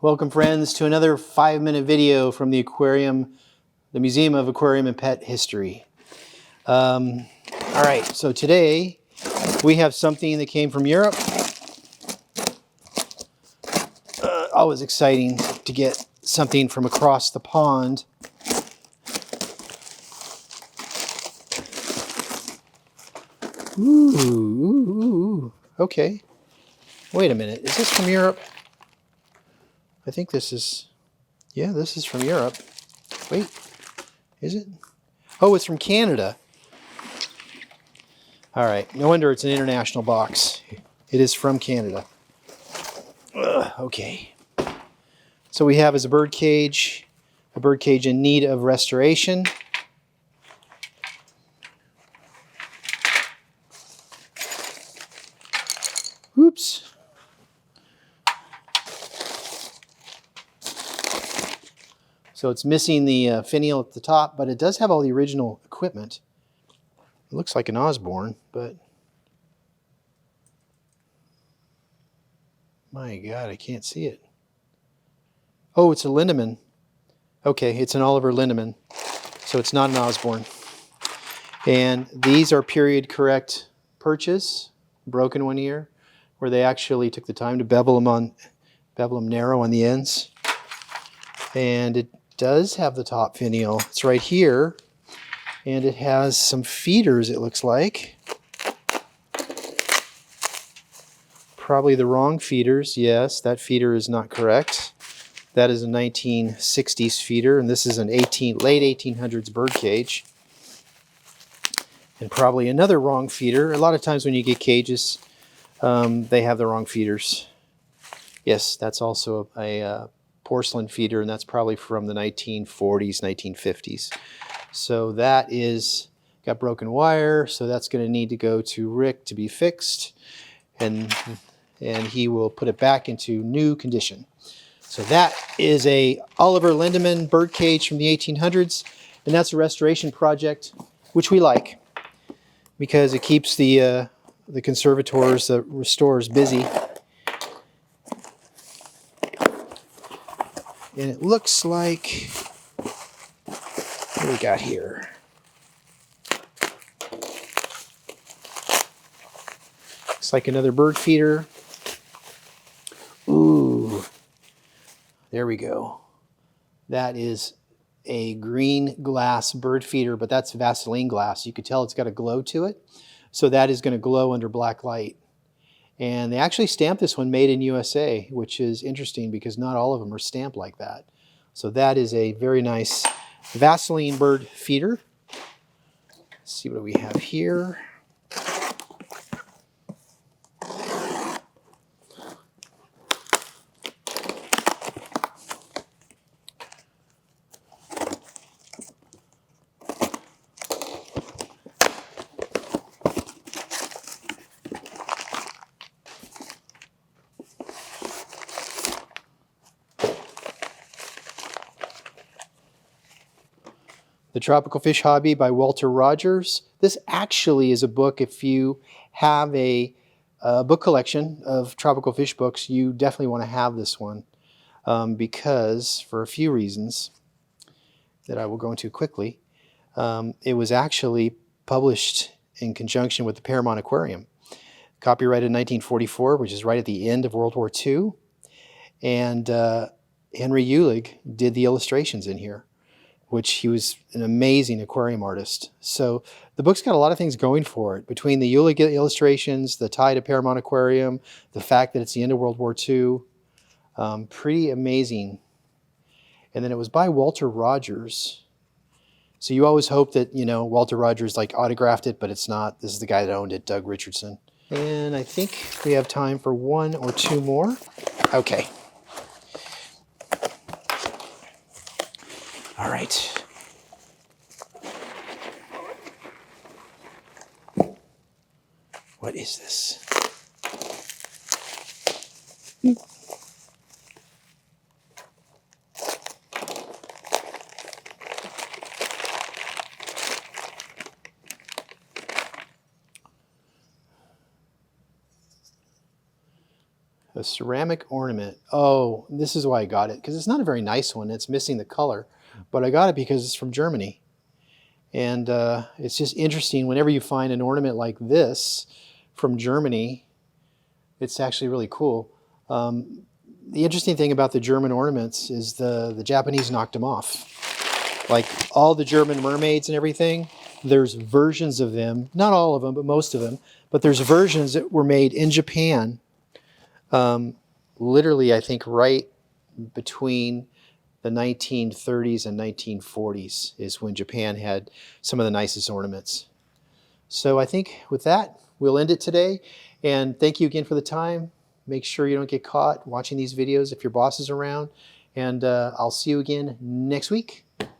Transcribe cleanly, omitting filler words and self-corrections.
Welcome friends to another 5-minute video from the aquarium, the Museum of Aquarium and Pet History. All right, so today we have something that came from Europe. Always exciting to get something from across the pond. Ooh, okay. Wait a minute, is this from Europe? I think this is, yeah, this is from Europe. Wait, is it? Oh, it's from Canada. All right, no wonder it's an international box. It is from Canada. Okay. So we have is a bird cage in need of restoration. Oops. So it's missing the finial at the top, but it does have all the original equipment. It looks like an Osborne, but my God, I can't see it. Oh, it's a Lindemann. Okay, it's an Oliver Lindemann, so it's not an Osborne. And these are period correct perches, broken one year, where they actually took the time to bevel them narrow on the ends. And it does have the top finial. It's right here, and it has some feeders, it looks like. Probably the wrong feeders. Yes, that feeder is not correct. That is a 1960s feeder, and this is an late 1800s bird cage. And probably another wrong feeder. A lot of times when you get cages, they have the wrong feeders. Yes, that's also a porcelain feeder, and that's probably from the 1940s, 1950s. So that is got broken wire, so that's going to need to go to Rick to be fixed, and he will put it back into new condition. So that is a Oliver Lindemann bird cage from the 1800s, and that's a restoration project, which we like because it keeps the conservators, the restorers busy. And it looks like, what do we got here? Looks like another bird feeder. Ooh, there we go. That is a green glass bird feeder, but that's Vaseline glass. You can tell it's got a glow to it. So that is going to glow under black light. And they actually stamped this one made in USA, which is interesting because not all of them are stamped like that. So that is a very nice Vaseline bird feeder. Let's see what we have here. The Tropical Fish Hobby by Walter Rogers. This actually is a book, if you have a book collection of tropical fish books, you definitely want to have this one because for a few reasons that I will go into quickly. It was actually published in conjunction with the Paramount Aquarium. Copyrighted in 1944, which is right at the end of World War II. And Henry Uhlig did the illustrations in here, which he was an amazing aquarium artist. So the book's got a lot of things going for it. Between the Uhlig illustrations, the tie to Paramount Aquarium, the fact that it's the end of World War II, pretty amazing. And then it was by Walter Rogers. So you always hope that, you know, Walter Rogers like autographed it, but it's not. This is the guy that owned it, Doug Richardson. And I think we have time for one or two more. Okay. All right. What is this? A ceramic ornament. Oh, this is why I got it, because it's not a very nice one. It's missing the color, but I got it because it's from Germany. And it's just interesting whenever you find an ornament like this from Germany. It's actually really cool. The interesting thing about the German ornaments is the Japanese knocked them off. Like all the German mermaids and everything, there's versions of them, not all of them, but most of them, but there's versions that were made in Japan, literally I think right between the 1930s and 1940s is when Japan had some of the nicest ornaments. So I think with that, we'll end it today. And thank you again for the time. Make sure you don't get caught watching these videos if your boss is around. And I'll see you again next week.